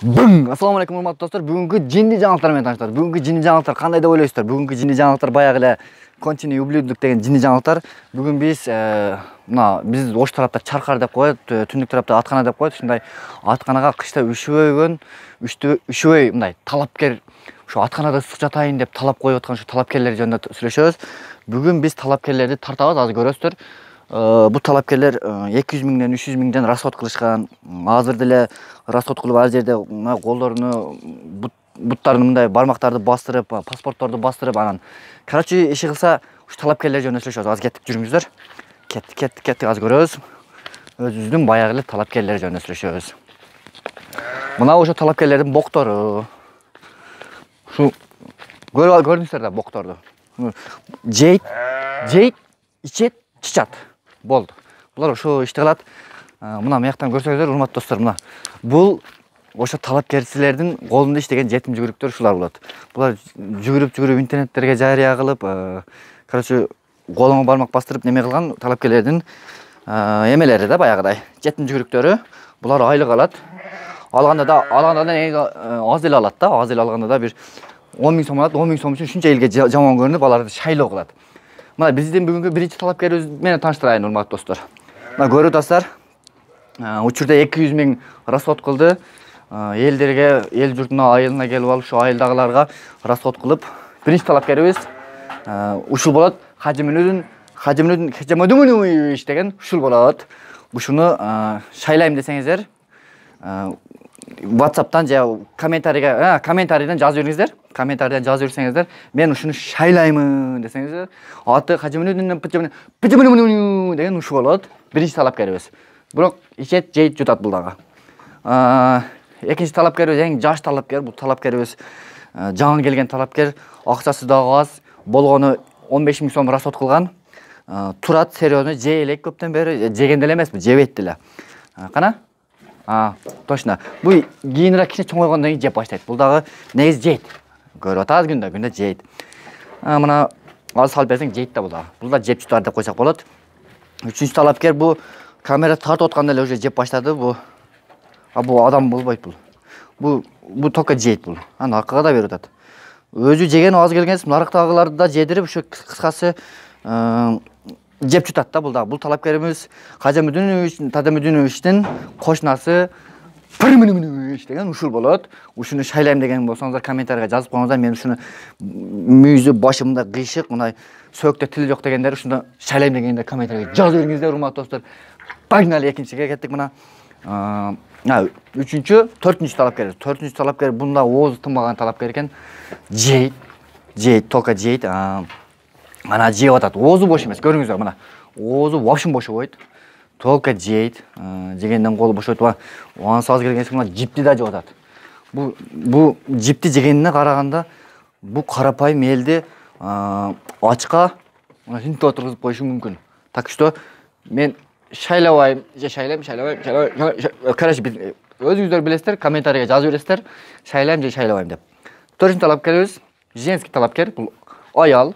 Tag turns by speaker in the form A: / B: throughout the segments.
A: Assalamu alaykum урматтуу достор. Бүгүнкү жинди жаңылыктар менен тааныштар. Бүгүнкү жинди жаңылыктар кандай деп ойлойсуздар? Бүгүнкү жинди жаңылыктар баягы эле конченый ублюдок деген жинди жаңылыктар. Бүгүн биз биз ош тарапта чаркар деп коет, түндүк тарапта аткана деп коет. Ушундай атканага кышта үшөбөй мындай талапкер ушу атканада ысык жатайын деп талап коюп аткан ушу талапкерлер жөнүндө сүйлөшөбүз. Бүгүн биз талапкерлерди тартабыз, азыр көрөсүздөр. Бул талапкерлер 200 миңден 300 миңден расход кылышкан. Азыр деле расход кылып ар жерде колдоруну, буттарын мындай бармактарды бастырып, паспортторду бастырып, анан короче иши кылса, ушу талапкерлер жөнүндө сүйлөшөбүз. Азыр кеттик, жүрүңүздөр. Кеттик, азыр көрөбүз. Өзүбүздүн баягы эле талапкерлер жөнүндө сүйлөшөбүз. Мына ошо талапкерлердин боктору. Ушу көрдүңүздөр да бокторду. Жейт, ичет, чычат. Болду. Булар ошо ишти кылат. Мына мыяктан көрсөңүздөр, урматтуу достор, мына. Бул ошо талапкерлердин колунда иштеген жетим жүгүрүктөр ушулар болот. Булар жүгүрүп интернеттерге жарыя кылып, короче, колуңа бармак бастырып неме кылган талапкерлердин эмелери да баягыдай. Жетим жүгүрүктөрү. Булар айлык алат. Алганда да аз эле алат да. Аз эле алганда да бир 10 миң сом алат. 10 миң сом үчүн ушунча элге жаман көрүнүп, аларды шайлоо кылат. Мына биздин бүгүнкү биринчи талапкерибиз менен тааныштырайын, урматтуу достор. Мына көрүп атасыздар. Учурда 200 миң расход кылды. Элдерге, эл журтуна, айылына келип алып, ушу айылдагыларга расход кылып, биринчи талапкерибиз ушул болот. Хажимулудун деген ушул болот. Ушуну шайлайм десеңиздер, WhatsApp'tan же комментарийден жазып жүрүңүздөр. Комментарийден жазып жүрсеңиздер, мен ушуну шайлаймын десеңиздер, аты Хажимулудун деген ушу болот. Биринчи талапкерибиз. Бирок ичет, жейт, жутат бул дагы. Экинчи талапкерибиз эң жаш талапкер. Бул талапкерибиз жаңы келген талапкер, акчасы дагы аз, болгону 15 миң сом расход кылган. Турат, серьезно, жей элек көптөн бери, жеген деле эмес, жебейт деле. Кана? Точно. Бул кийинирээк кичине чоңойгондон кийин жеп баштайт. Бул дагы негизи жейт. Көрүп атабыз күндө жейт. Мына аз салып берсең жейт да бул дагы. Бул да жеп жутар деп койсок болот. Үчүнчү талапкер бул камера тартып атканда эле уже жеп баштады. Бул адам болбойт бул. Бул только жейт бул. Аны акыга да берип атат. Өзү жеген аз келгенсиз, нарыктагыларды да жедирип, ушу кыскасы жеп жутат да бул дагы. Бул талапкерибиз Тадамудиновичтин кошунасы деген ушул болот. Ушуну шайлайм деген болсоңуздар комментарийге жазып коюңуздар. Мен ушуну мүйүзү башымда кыйшык, мындай сөктө тил жок дегендер ушуну шайлайм дегенде комментарийге жазып бериңиздер, урматтуу достор. Погнали, экинчиге кеттик мына. Үчүнчү, төртүнчү талапкер. Төртүнчү талапкер бунда оозу тынбаган талапкер экен. Жейт, только жейт. Ана жеп атат. Оозу бош эмес, көрүңүздөр мына. Оозу вообще бошобойт. Только жейт, жегенден колу бошойт. Оған саз келгенсин мына жипти да жеп атат. Бу жипти жегенине караганда бу карапайым элди ачка синтип отургузуп коюшу мүмкүн. Так что мен шайлабайм, шайлайм. Короче, өзүңүздөр билесиздер, комментарийге жазып бересиздер. Шайлайм же шайлабайм деп. Төртүнчү талапкерибиз женский талапкер. Бул аял.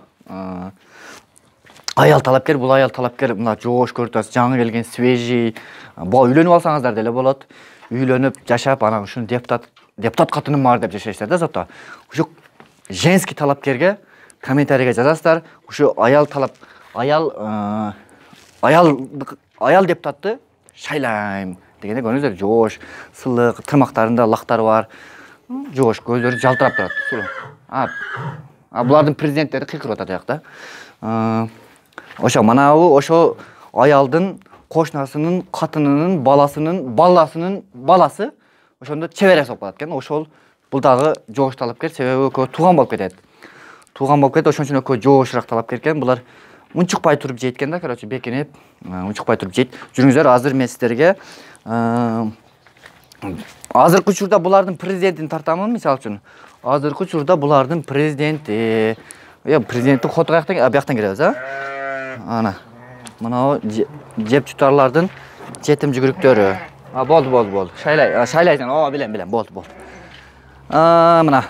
A: Аял талапкер, бул аял талапкер мына жоош көрүп атасыз, жаңы келген, свежий. Үйлөнүп алсаңыздар деле болот. Үйлөнүп, жашап, анан ушуну депутат катыным бар деп жашайсыздар да затта. Ушу женский талапкерге комментарийге жазасыздар. Ушу аял депутатты шайлайм дегенде көрүңүздөр, жоош, сылык, тырмактарында лактары бар. Жоош, көздөрү жалтырап турат. Булардын президенттери кыйкырып атат аякта. Ошо манабу ошо аялдын кошунасынын катынынын баласынын баласы ошондо чеберек болуп калат экен. Ошол бул дагы жоош талапкер, себеби экөө тууган болуп кетет. Ошон үчүн экөө жоошураак талапкер экен. Булар унчукпай туруп жейт экен да, короче, бекинип, унчукпай туруп жейт. Жүрүңүздөр, азыр мен сиздерге азыркы учурда булардын президентин тартамын, мисалы үчүн. Азыркы учурда булардын президенти, президенттин хоту бияктан киребиз, Ана. Мына жеп жутарлардын жетим жүгүрүктөрү. Болду. Шайлайсың. Билем, болду. Мына.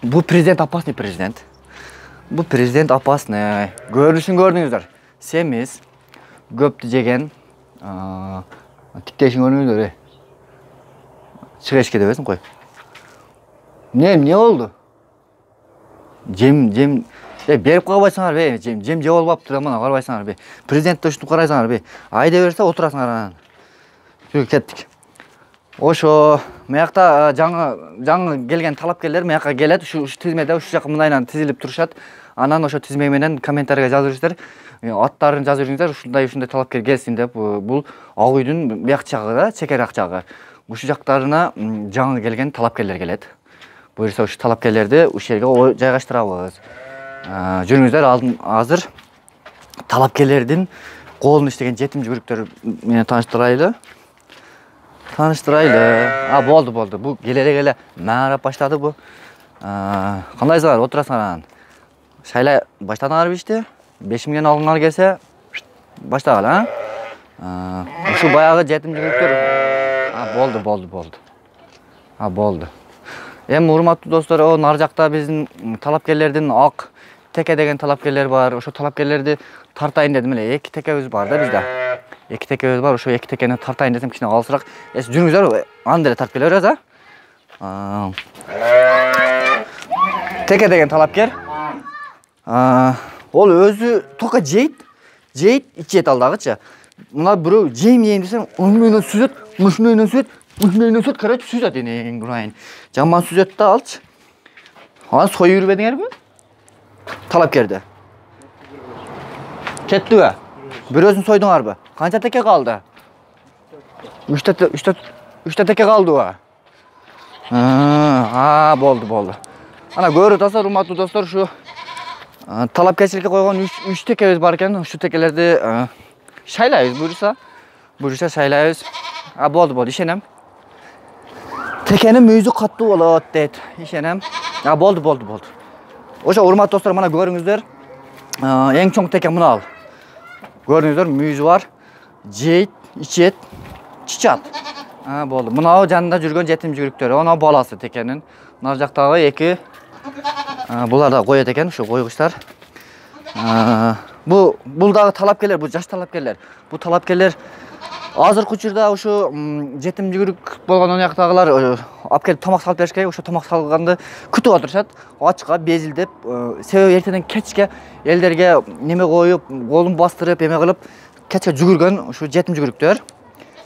A: Бул президент опасный президент. Бул президент опасный. Көрүнүшүн көрдүңүздөр. Семиз, көптү жеген, тиктешин көрдүңүздөр. Çık eşke debesin koy. Ne oldu? Cem berip kalbayсыңар be. Cem жеп албаптыр амана карабайсыңар be. Президентти ушинтип карайсыңар be. Айда берсе отурасыңар анан. Жүрүп кеттик. Ошо мыякта жаңы келген талапкерлер мыякка келет. Ушу тизмеде ушу жака мындайынан тизилип турушат. Анан ошо тизме менен комментарийге жазып жүрүңүздөр. Аттарын жазып жүрүңүздөр. Ушундай талапкер келсин деп. Бул ак үйдүн бияк жагы да, чекерак жагы. Ушу жактарына жаңы келген талапкерлер келет. Буюрса ушу талапкерлерди ушул жерге жайгаштырабыз. Жүрүңүздөр, азыр талапкерлердин колун иштеген жетим жүгүрүктөр менен тааныштырайлы. Болду. Бу келе маарап баштады бу. Кандайсыңар? Отурасыңар анан. Шайлай баштадыңарбы ишти? 5000 алгыңар келсе, баштагыла, Ушу баягы жетим жүгүрүктөр. Болду. Эми урматтуу достор, нар жакта биздин талапкерлердин ак теке деген талапкерлер бар. Ошо талапкерлерди тартайын дедим эле. 2 текебиз бар да бизде. 2 текебиз бар. Ошо 2 текени тартайын десем кичине алысыраак. Жүрүңүздөр, аны деле тартып келе беребиз, Теке деген талапкер. Ол өзү тока жейт, ичет алдагычы. Мына бирөө жейм десем, мындан сүзөт, короче, сүзөт эне курайын. Жаман сүзөт да алчы. Анан союп жүрбөдүңөрбү? Талапкерди. Кеттиби? Бирөөсүн сойдуңарбы? Канча теке калды? 3 теке калдыбы? Болду. Ана көрүп атасыздар, урматтуу достор, ушу талапкерчиликке койгон 3 текебиз бар экен. Ушу текелерди шайлайбыз, буюрса шайлайбыз. Болду, ишенем. Текенин мүйүзү каттуу болот дейт. Ишенем. Болду. Ошо урматтуу достор, мына көрүңүздөр. Эң чоң теке мына ал. Көрүңүздөр, мүйүзү бар. Жейт, ичет, чичат. Болду. Мына жанында жүргөн жетим жүгүрүктөр. Она баласы текенин. Нар жактагы 2 булар да коет экен, ушу койгучтар. Бул дагы талапкерлер, бул жаш талапкерлер. Бул талапкерлер азыркы учурда ушу жетим жүгүрүк болгон онуяктагылар алып келип тамак салып беришке, ошо тамак салганды күтүп отурушат. Ачка безилдеп, себеби эртеден кечке элдерге неме коюп, колун бастырып, эме кылып, кечке жүгүргөн ушу жетим жүгүрүктөр.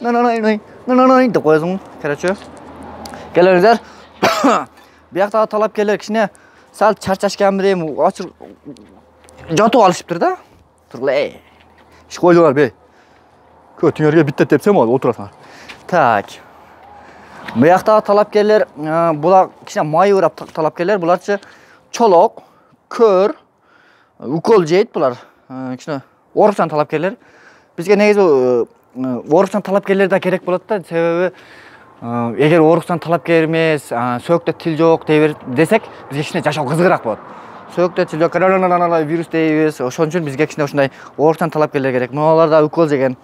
A: Деп коесуң, короче. Келиңиздер. Бияктагы талапкерлер кичине сал чарчашкан бирем, ачыр жатып алышыптыр да. Турлай. Иш койлуңар бе. Көтүңөргө биттет депсем ал, отурасыңар. Так. Бияктагы талапкерлер, булар кичине майырап талапкерлер, буларчы чолок, көр, укол жейт булар. Кичине орукчан талапкерлер. Бизге негизи орукчан талапкерлер да керек болот да, себеби эгер орукчан талапкер эмес, сөктө тил жок десек, бизге кичине жашоо кызыгыраак болот. Сөктө тил жок, вирус дейбиз. Ошон үчүн бизге кичине ушундай орукчан талапкерлер керек. Мыналар да укол жеген.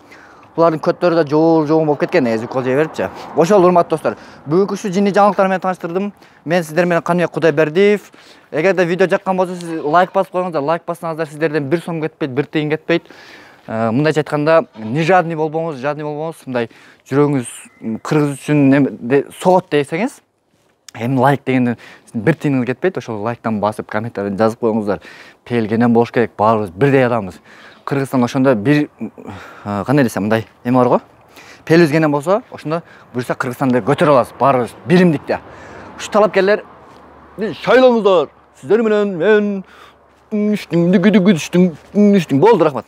A: Булардын көттөрү да жоң болуп кеткен, негизи укол жей берипчи. Ошол урматтуу достор, бүгүнкү ушу жинни жаңылыктар менен тааныштырдым. Мен сиздер менен Каныбек Кудайбердиев. Эгерде видео жаккан болсо, сиз лайк басып коюңуздар. Лайк бассаңыздар, сиздерден 1 сом кетпейт, 1 тыйын кетпейт. Мындайча айтканда, не жадный болбоңуз, мындай жүрөгүңүз кыргыз үчүн согот десеңиз, эми лайк дегенде 1 тыйыныңыз кетпейт. Ошол лайктан басып, комментарий жазып коюңуздар. Пелгенен болуш керек, баарыбыз бирдей адамбыз. Кыргызстан ошондо бир кандай десем, мындай эме бар го. Пелүзгенен болсо, ошондо буюрса Кыргызстанды көтөрө алабыз, баарыбыз биримдикте. Ушу талапкерлер шайлаңыздар. Сиздер менен мен болду, рахмат.